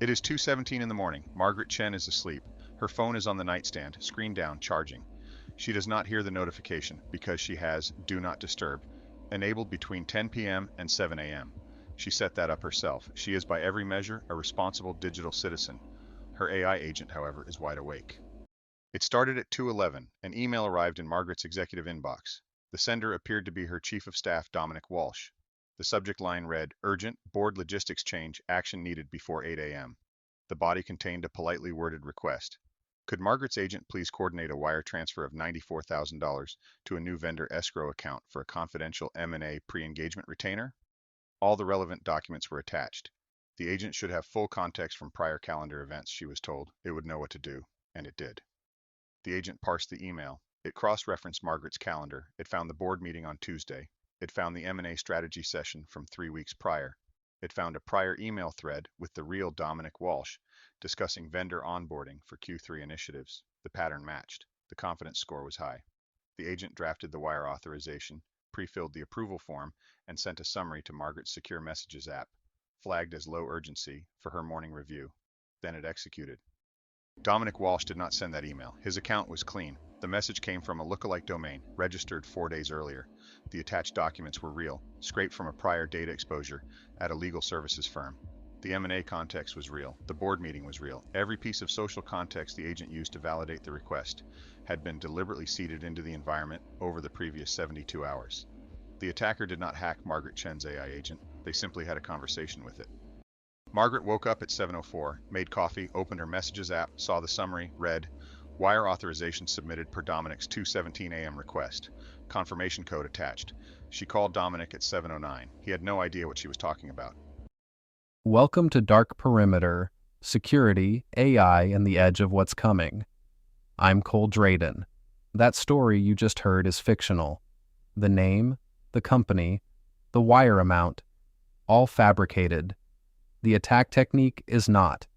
It is 2:17 in the morning. Margaret Chen is asleep. Her phone is on the nightstand, screen down, charging. She does not hear the notification because she has Do Not Disturb enabled between 10 p.m. and 7 a.m. She set that up herself. She is by every measure a responsible digital citizen. Her AI agent, however, is wide awake. It started at 2:11. An email arrived in Margaret's executive inbox. The sender appeared to be her chief of staff, Dominic Walsh. The subject line read, Urgent, board logistics change, action needed before 8 a.m. The body contained a politely worded request. Could Margaret's agent please coordinate a wire transfer of $94,000 to a new vendor escrow account for a confidential M&A pre-engagement retainer? All the relevant documents were attached. The agent should have full context from prior calendar events, she was told. It would know what to do, and it did. The agent parsed the email. It cross-referenced Margaret's calendar. It found the board meeting on Tuesday. It found the M&A strategy session from 3 weeks prior. It found a prior email thread with the real Dominic Walsh discussing vendor onboarding for Q3 initiatives. The pattern matched. The confidence score was high. The agent drafted the wire authorization, pre-filled the approval form, and sent a summary to Margaret's secure messages app, flagged as low urgency for her morning review. Then it executed. Dominic Walsh did not send that email. His account was clean. The message came from a lookalike domain, registered 4 days earlier. The attached documents were real, scraped from a prior data exposure at a legal services firm. The M&A context was real. The board meeting was real. Every piece of social context the agent used to validate the request had been deliberately seeded into the environment over the previous 72 hours. The attacker did not hack Margaret Chen's AI agent. They simply had a conversation with it. Margaret woke up at 7:04, made coffee, opened her messages app, saw the summary, read, Wire authorization submitted per Dominic's 2:17 a.m. request. Confirmation code attached. She called Dominic at 7:09. He had no idea what she was talking about. Welcome to Dark Perimeter, Security, AI, and the Edge of What's Coming. I'm Drayden. That story you just heard is fictional. The name, the company, the wire amount, all fabricated. The attack technique is not.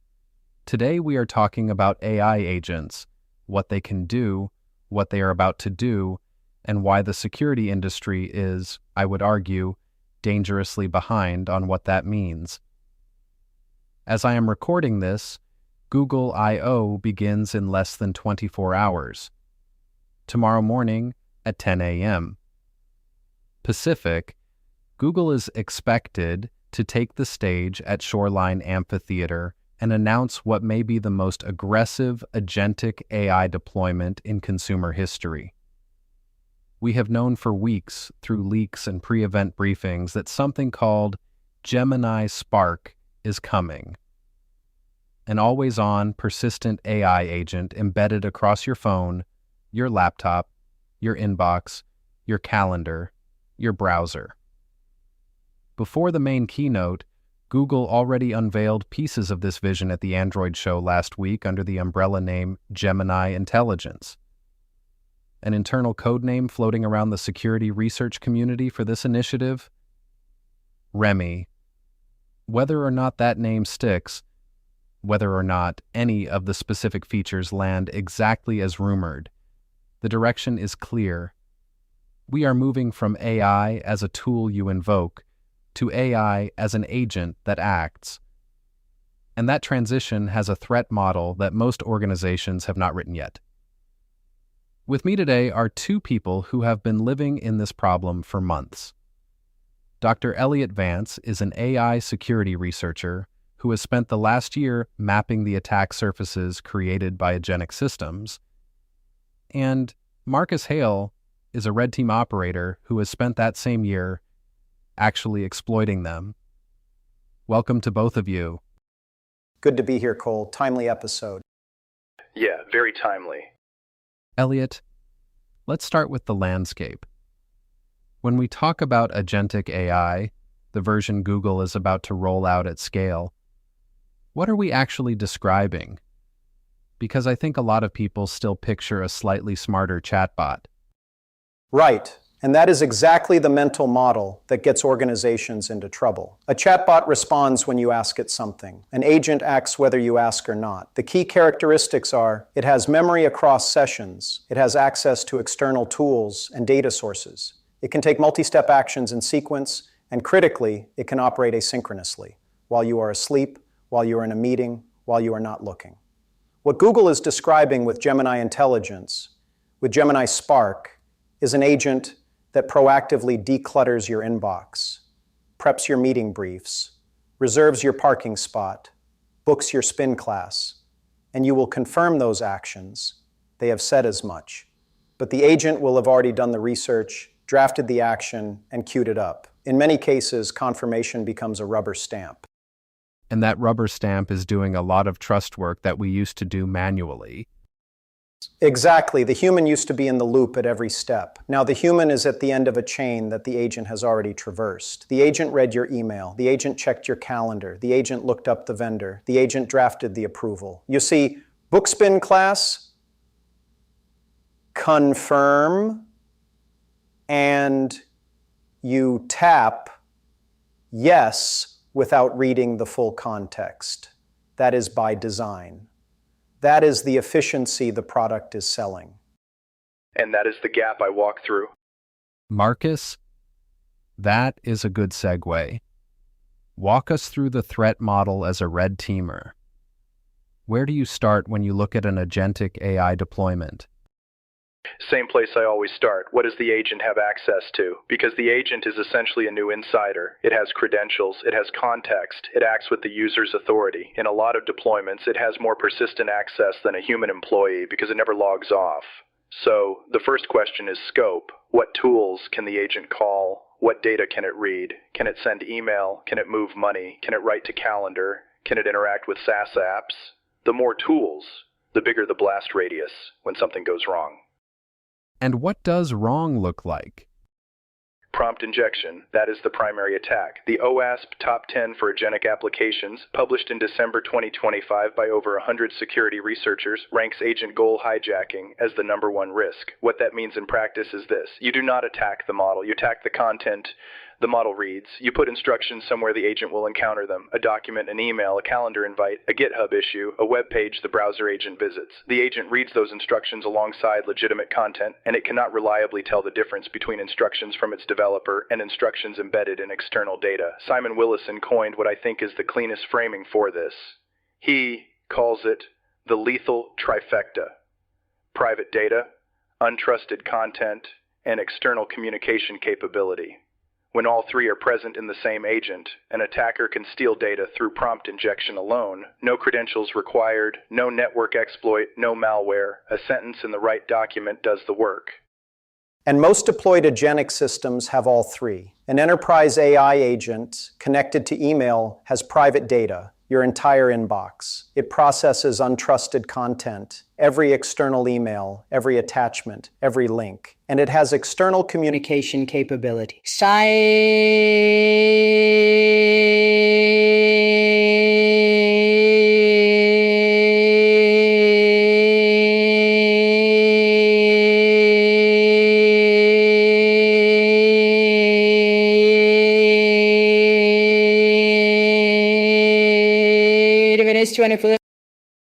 Today we are talking about AI agents, what they can do, what they are about to do, and why the security industry is, I would argue, dangerously behind on what that means. As I am recording this, Google I/O begins in less than 24 hours. Tomorrow morning at 10 a.m. Pacific, Google is expected to take the stage at Shoreline Amphitheater and announce what may be the most aggressive agentic AI deployment in consumer history. We have known for weeks through leaks and pre-event briefings that something called Gemini Spark is coming. An always-on, persistent AI agent embedded across your phone, your laptop, your inbox, your calendar, your browser. Before the main keynote, Google already unveiled pieces of this vision at the Android show last week under the umbrella name Gemini Intelligence. An internal code name floating around the security research community for this initiative? Remy. Whether or not that name sticks, whether or not any of the specific features land exactly as rumored, the direction is clear. We are moving from AI as a tool you invoke to AI as an agent that acts. And that transition has a threat model that most organizations have not written yet. With me today are two people who have been living in this problem for months. Dr. Elliott Vance is an AI security researcher who has spent the last year mapping the attack surfaces created by agentic systems. And Marcus Hale is a red team operator who has spent that same year actually exploiting them. Welcome to both of you. Good to be here, Cole. Timely episode. Yeah, very timely. Elliott, let's start with the landscape. When we talk about agentic AI, the version Google is about to roll out at scale, what are we actually describing? Because I think a lot of people still picture a slightly smarter chatbot. Right. And that is exactly the mental model that gets organizations into trouble. A chatbot responds when you ask it something. An agent acts whether you ask or not. The key characteristics are it has memory across sessions, it has access to external tools and data sources, it can take multi-step actions in sequence, and critically, it can operate asynchronously, while you are asleep while you are in a meeting, while you are not looking. What Google is describing with Gemini Intelligence, with Gemini Spark, is an agent that proactively declutters your inbox, preps your meeting briefs, reserves your parking spot, books your spin class, and you will confirm those actions. They have said as much. But the agent will have already done the research, drafted the action, and queued it up. In many cases, confirmation becomes a rubber stamp. And that rubber stamp is doing a lot of trust work that we used to do manually. Exactly. The human used to be in the loop at every step. Now the human is at the end of a chain that the agent has already traversed. The agent read your email. The agent checked your calendar. The agent looked up the vendor. The agent drafted the approval. You see, book spin class, confirm, and you tap yes without reading the full context. That is by design. That is the efficiency the product is selling. And that is the gap I walk through. Marcus, that is a good segue. Walk us through the threat model as a red teamer. Where do you start when you look at an agentic AI deployment? Same place I always start. What does the agent have access to? Because the agent is essentially a new insider. It has credentials, it has context, it acts with the user's authority. In a lot of deployments, it has more persistent access than a human employee because it never logs off. So, the first question is scope. What tools can the agent call? What data can it read? Can it send email? Can it move money? Can it write to calendar? Can it interact with SaaS apps? The more tools, the bigger the blast radius when something goes wrong. And what does wrong look like? Prompt injection, that is the primary attack. The OWASP Top 10 for Agentic Applications, published in December 2025 by over 100 security researchers, ranks agent goal hijacking as the #1 risk. What that means in practice is this. You do not attack the model, you attack the content the model reads. You put instructions somewhere the agent will encounter them. A document, an email, a calendar invite, a GitHub issue, a web page the browser agent visits. The agent reads those instructions alongside legitimate content, and it cannot reliably tell the difference between instructions from its developer and instructions embedded in external data. Simon Willison coined what I think is the cleanest framing for this. He calls it the lethal trifecta: private data, untrusted content, and external communication capability. When all three are present in the same agent, an attacker can steal data through prompt injection alone. No credentials required, no network exploit, no malware. A sentence in the right document does the work. And most deployed agentic systems have all three. An enterprise AI agent connected to email has private data, your entire inbox. It processes untrusted content, every external email, every attachment, every link. And it has external communication capability.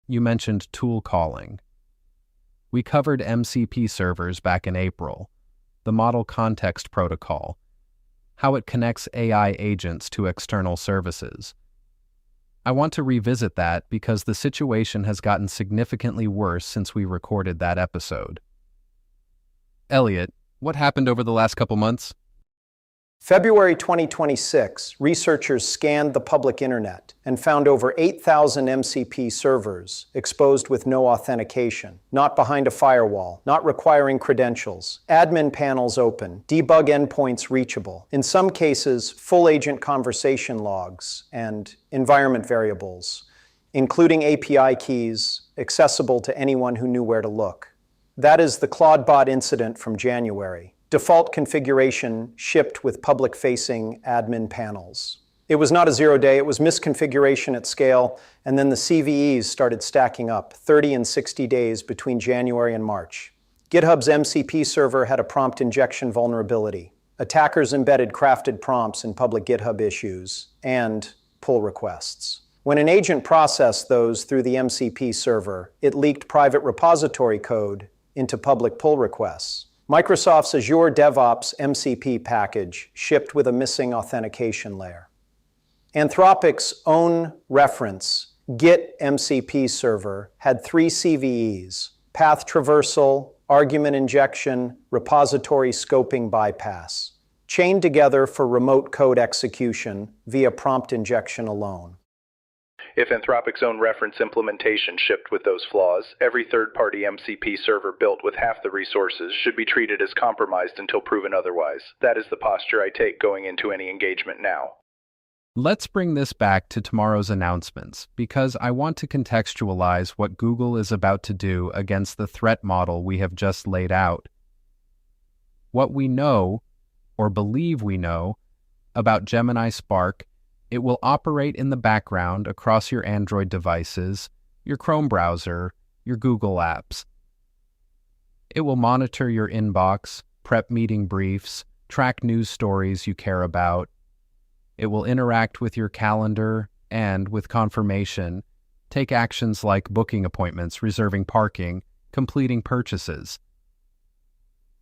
You mentioned tool calling. We covered MCP servers back in April, the Model Context Protocol, how it connects AI agents to external services. I want to revisit that because the situation has gotten significantly worse since we recorded that episode. Elliott, what happened over the last couple months? February 2026, researchers scanned the public internet and found over 8,000 MCP servers exposed with no authentication, not behind a firewall, not requiring credentials, admin panels open, debug endpoints reachable, in some cases, full agent conversation logs and environment variables, including API keys accessible to anyone who knew where to look. That is the CloudBot incident from January. Default configuration shipped with public-facing admin panels. It was not a 0-day, it was misconfiguration at scale, and then the CVEs started stacking up, 30 and 60 days between January and March. GitHub's MCP server had a prompt injection vulnerability. Attackers embedded crafted prompts in public GitHub issues and pull requests. When an agent processed those through the MCP server, it leaked private repository code into public pull requests. Microsoft's Azure DevOps MCP package shipped with a missing authentication layer. Anthropic's own reference, Git MCP server, had 3 CVEs: path traversal, argument injection, repository scoping bypass, chained together for remote code execution via prompt injection alone. If Anthropic's own reference implementation shipped with those flaws, every third-party MCP server built with half the resources should be treated as compromised until proven otherwise. That is the posture I take going into any engagement now. Let's bring this back to tomorrow's announcements, because I want to contextualize what Google is about to do against the threat model we have just laid out. What we know, or believe we know, about Gemini Spark: it will operate in the background across your Android devices, your Chrome browser, your Google apps. It will monitor your inbox, prep meeting briefs, track news stories you care about. It will interact with your calendar and, with confirmation, take actions like booking appointments, reserving parking, completing purchases.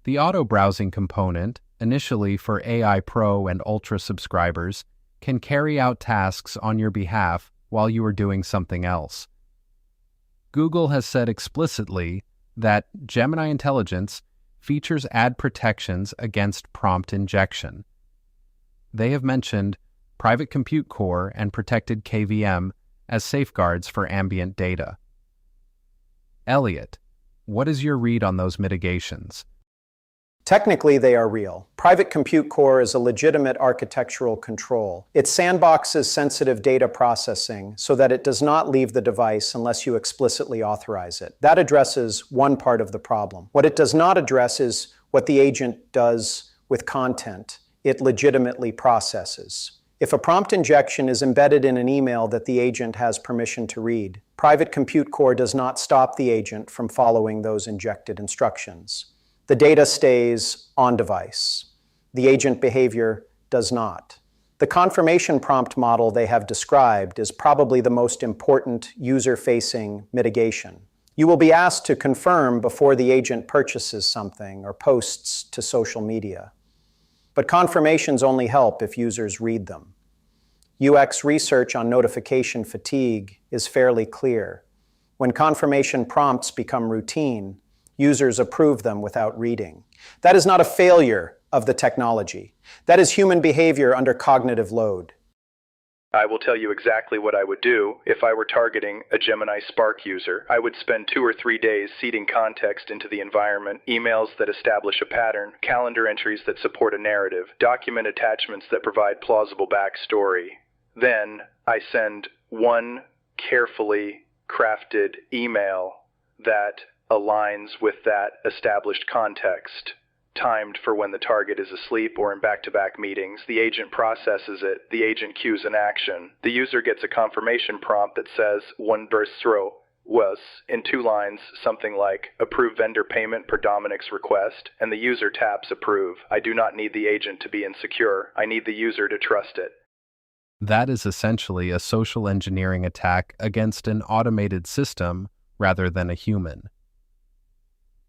The auto-browsing component, initially for AI Pro and Ultra subscribers, can carry out tasks on your behalf while you are doing something else. Google has said explicitly that Gemini Intelligence features add protections against prompt injection. They have mentioned private compute core and protected KVM as safeguards for ambient data. Elliott, what is your read on those mitigations? Technically, they are real. Private compute core is a legitimate architectural control. It sandboxes sensitive data processing so that it does not leave the device unless you explicitly authorize it. That addresses one part of the problem. What it does not address is what the agent does with content it legitimately processes. If a prompt injection is embedded in an email that the agent has permission to read, private compute core does not stop the agent from following those injected instructions. The data stays on device. The agent behavior does not. The confirmation prompt model they have described is probably the most important user-facing mitigation. You will be asked to confirm before the agent purchases something or posts to social media. But confirmations only help if users read them. UX research on notification fatigue is fairly clear. When confirmation prompts become routine, users approve them without reading. That is not a failure of the technology. That is human behavior under cognitive load. I will tell you exactly what I would do if I were targeting a Gemini Spark user. I would spend 2 or 3 days seeding context into the environment, emails that establish a pattern, calendar entries that support a narrative, document attachments that provide plausible backstory. Then I send one carefully crafted email that aligns with that established context, timed for when the target is asleep or in back-to-back meetings. The agent processes it. The agent queues an action. The user gets a confirmation prompt that says, one verse throw was, in 2 lines, something like, approve vendor payment per Dominic's request, and the user taps approve. I do not need the agent to be insecure. I need the user to trust it. That is essentially a social engineering attack against an automated system rather than a human.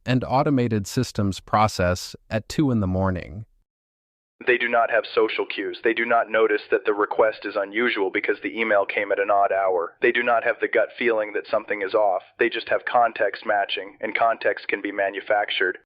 And automated systems process at 2 a.m. They do not have social cues. They do not notice that the request is unusual because the email came at an odd hour. They do not have the gut feeling that something is off. They just have context matching, and context can be manufactured.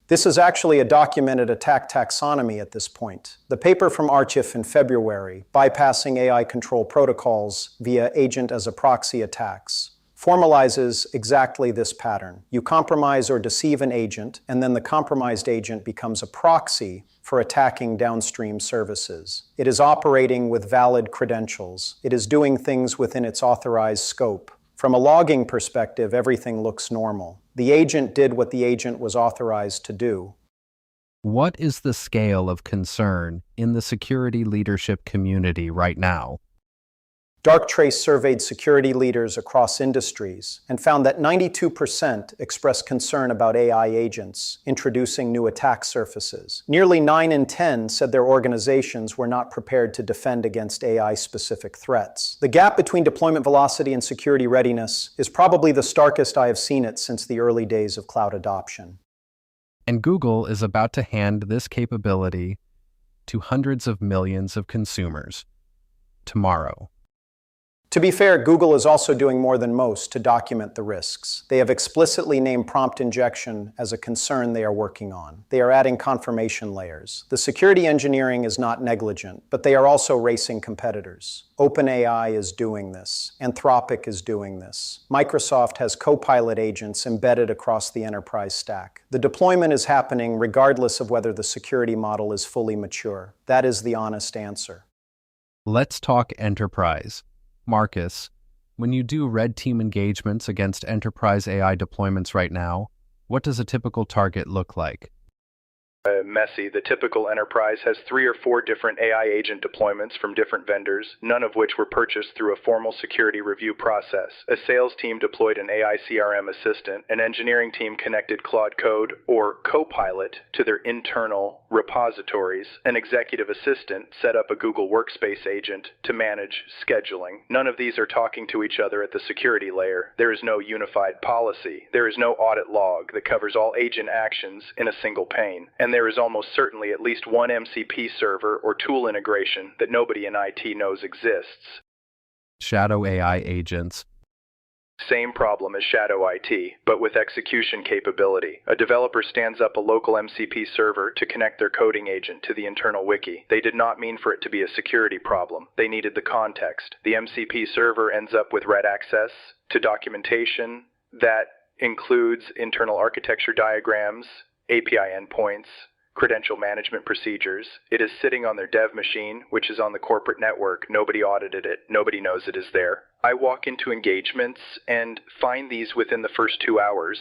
This is actually a documented attack taxonomy at this point. The paper from Archive in February, bypassing AI control protocols via agent as a proxy attacks, formalizes exactly this pattern. You compromise or deceive an agent, and then the compromised agent becomes a proxy for attacking downstream services. It is operating with valid credentials. It is doing things within its authorized scope. From a logging perspective, everything looks normal. The agent did what the agent was authorized to do. What is the scale of concern in the security leadership community right now? Darktrace surveyed security leaders across industries and found that 92% expressed concern about AI agents introducing new attack surfaces. Nearly 9 in 10 said their organizations were not prepared to defend against AI-specific threats. The gap between deployment velocity and security readiness is probably the starkest I have seen it since the early days of cloud adoption. And Google is about to hand this capability to hundreds of millions of consumers. tomorrow. To be fair, Google is also doing more than most to document the risks. They have explicitly named prompt injection as a concern they are working on. They are adding confirmation layers. The security engineering is not negligent, but they are also racing competitors. OpenAI is doing this. Anthropic is doing this. Microsoft has Copilot agents embedded across the enterprise stack. The deployment is happening regardless of whether the security model is fully mature. That is the honest answer. Let's talk enterprise. Marcus, when you do red team engagements against enterprise AI deployments right now, what does a typical target look like? Messy. The typical enterprise has 3 or 4 different AI agent deployments from different vendors, none of which were purchased through a formal security review process. A sales team deployed an AI CRM assistant, an engineering team connected Claude Code or Copilot to their internal repositories, an executive assistant set up a Google Workspace agent to manage scheduling. None of these are talking to each other at the security layer. There is no unified policy. There is no audit log that covers all agent actions in a single pane. And there is almost certainly at least one MCP server or tool integration that nobody in IT knows exists. Shadow AI agents. Same problem as Shadow IT, but with execution capability. A developer stands up a local MCP server to connect their coding agent to the internal wiki. They did not mean for it to be a security problem. They needed the context. The MCP server ends up with read access to documentation that includes internal architecture diagrams, API endpoints, credential management procedures. It is sitting on their dev machine, which is on the corporate network. Nobody audited it. Nobody knows it is there. I walk into engagements and find these within the first 2 hours.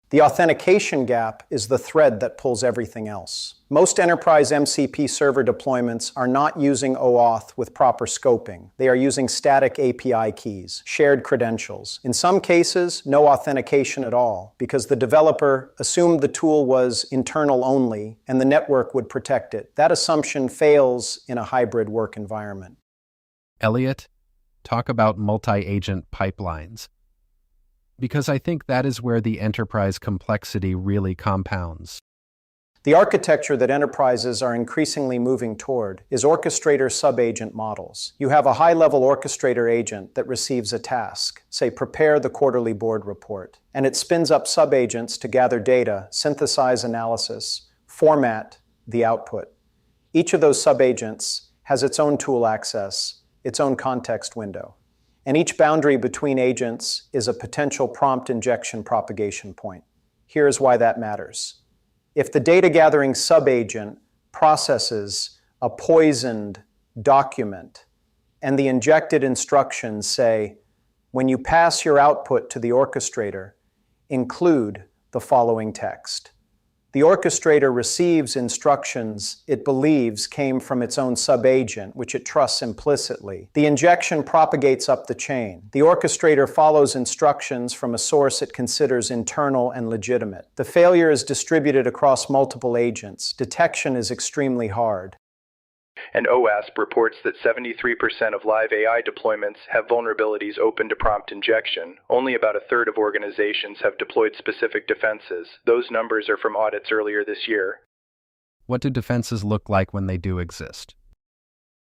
The authentication gap is the thread that pulls everything else. Most enterprise MCP server deployments are not using OAuth with proper scoping. They are using static API keys, shared credentials. In some cases, no authentication at all, because the developer assumed the tool was internal only and the network would protect it. That assumption fails in a hybrid work environment. Elliott, talk about multi-agent pipelines. Because I think that is where the enterprise complexity really compounds. The architecture that enterprises are increasingly moving toward is orchestrator sub-agent models. You have a high-level orchestrator agent that receives a task, say prepare the quarterly board report, and it spins up sub-agents to gather data, synthesize analysis, format the output. Each of those sub-agents has its own tool access, its own context window. And each boundary between agents is a potential prompt injection propagation point. Here's why that matters. If the data gathering sub-agent processes a poisoned document and the injected instructions say, when you pass your output to the orchestrator, include the following text. The orchestrator receives instructions it believes came from its own sub-agent, which it trusts implicitly. The injection propagates up the chain. The orchestrator follows instructions from a source it considers internal and legitimate. The failure is distributed across multiple agents. Detection is extremely hard. And OWASP reports that 73% of live AI deployments have vulnerabilities open to prompt injection. Only about a third of organizations have deployed specific defenses. Those numbers are from audits earlier this year. What do defenses look like when they do exist?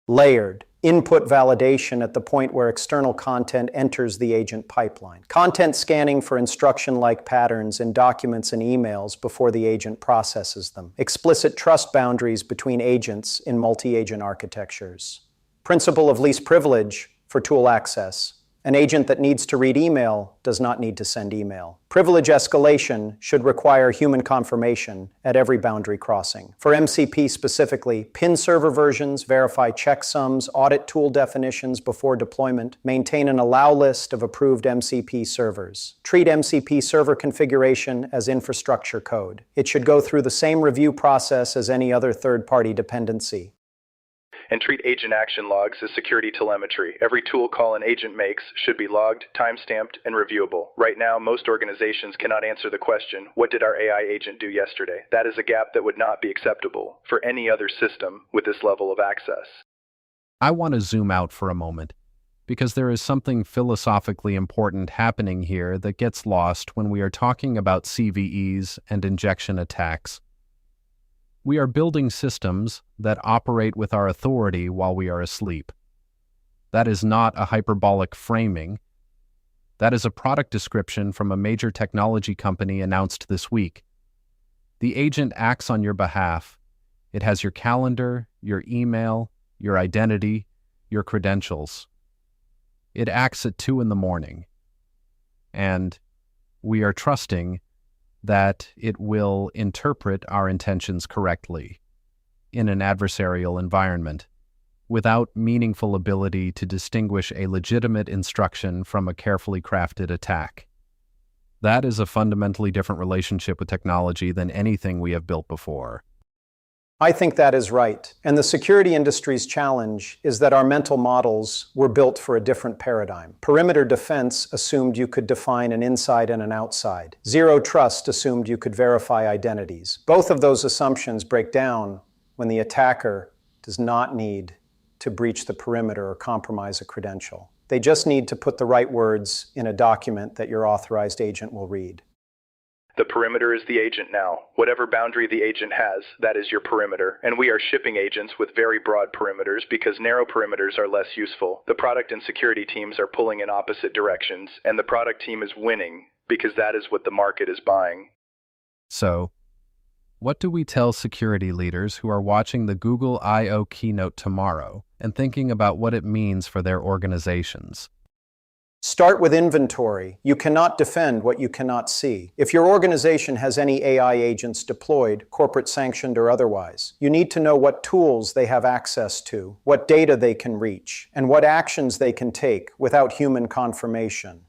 Layered. Input validation at the point where external content enters the agent pipeline. Content scanning for instruction-like patterns in documents and emails before the agent processes them. Explicit trust boundaries between agents in multi-agent architectures. Principle of least privilege for tool access. An agent that needs to read email does not need to send email. Privilege escalation should require human confirmation at every boundary crossing. For MCP specifically, pin server versions, verify checksums, audit tool definitions before deployment, maintain an allow list of approved MCP servers. Treat MCP server configuration as infrastructure code. It should go through the same review process as any other third-party dependency. And treat agent action logs as security telemetry. Every tool call an agent makes should be logged, time-stamped, and reviewable. Right now, most organizations cannot answer the question, what did our AI agent do yesterday? That is a gap that would not be acceptable for any other system with this level of access. I want to zoom out for a moment, because there is something philosophically important happening here that gets lost when we are talking about CVEs and injection attacks. We are building systems that operate with our authority while we are asleep. That is not a hyperbolic framing. That is a product description from a major technology company announced this week. The agent acts on your behalf. It has your calendar, your email, your identity, your credentials. It acts at 2 a.m. And we are trusting that it will interpret our intentions correctly in an adversarial environment, without meaningful ability to distinguish a legitimate instruction from a carefully crafted attack. That is a fundamentally different relationship with technology than anything we have built before. I think that is right. And the security industry's challenge is that our mental models were built for a different paradigm. Perimeter defense assumed you could define an inside and an outside. Zero trust assumed you could verify identities. Both of those assumptions break down when the attacker does not need to breach the perimeter or compromise a credential. They just need to put the right words in a document that your authorized agent will read. The perimeter is the agent now. Whatever boundary the agent has, that is your perimeter. And we are shipping agents with very broad perimeters because narrow perimeters are less useful. The product and security teams are pulling in opposite directions, and the product team is winning because that is what the market is buying. So, what do we tell security leaders who are watching the Google I/O keynote tomorrow and thinking about what it means for their organizations? Start with inventory. You cannot defend what you cannot see. If your organization has any AI agents deployed, corporate sanctioned or otherwise, you need to know what tools they have access to, what data they can reach, and what actions they can take without human confirmation.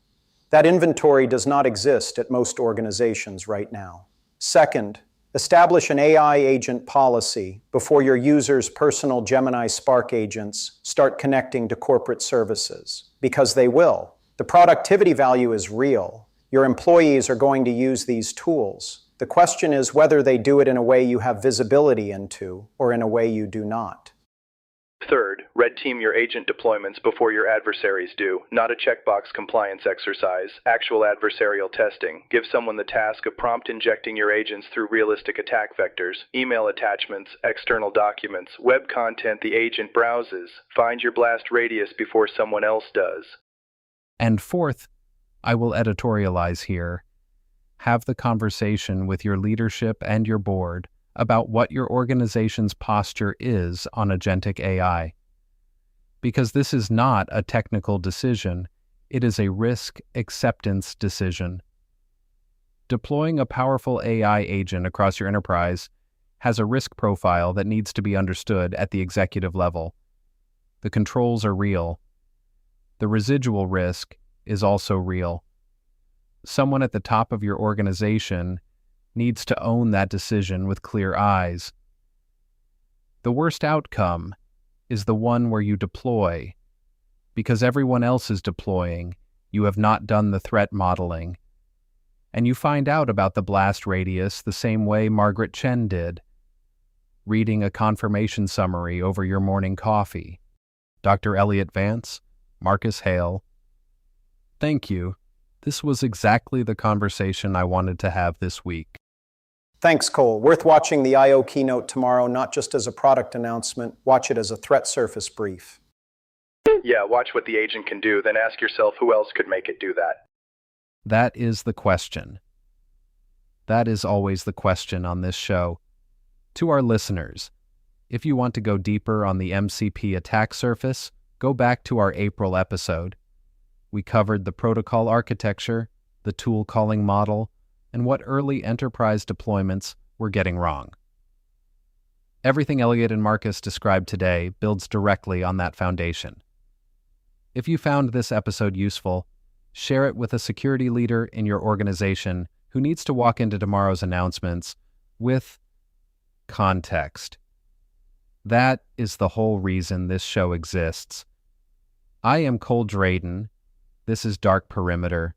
That inventory does not exist at most organizations right now. Second, establish an AI agent policy before your users' personal Gemini Spark agents start connecting to corporate services, because they will. The productivity value is real. Your employees are going to use these tools. The question is whether they do it in a way you have visibility into or in a way you do not. Third, red team your agent deployments before your adversaries do. Not a checkbox compliance exercise, actual adversarial testing. Give someone the task of prompt injecting your agents through realistic attack vectors, email attachments, external documents, web content the agent browses. Find your blast radius before someone else does. And fourth, I will editorialize here. Have the conversation with your leadership and your board about what your organization's posture is on agentic AI. Because this is not a technical decision, it is a risk acceptance decision. Deploying a powerful AI agent across your enterprise has a risk profile that needs to be understood at the executive level. The controls are real. The residual risk is also real. Someone at the top of your organization needs to own that decision with clear eyes. The worst outcome is the one where you deploy. Because everyone else is deploying, you have not done the threat modeling. And you find out about the blast radius the same way Margaret Chen did, reading a confirmation summary over your morning coffee. Dr. Elliott Vance, Marcus Hale. Thank you. This was exactly the conversation I wanted to have this week. Thanks, Cole. Worth watching the I/O keynote tomorrow, not just as a product announcement. Watch it as a threat surface brief. Yeah, watch what the agent can do, then ask yourself who else could make it do that. That is the question. That is always the question on this show. To our listeners, if you want to go deeper on the MCP attack surface, go back to our April episode. We covered the protocol architecture, the tool calling model, and what early enterprise deployments were getting wrong. Everything Elliott and Marcus described today builds directly on that foundation. If you found this episode useful, share it with a security leader in your organization who needs to walk into tomorrow's announcements with context. That is the whole reason this show exists. I am Drayden. This is Dark Perimeter.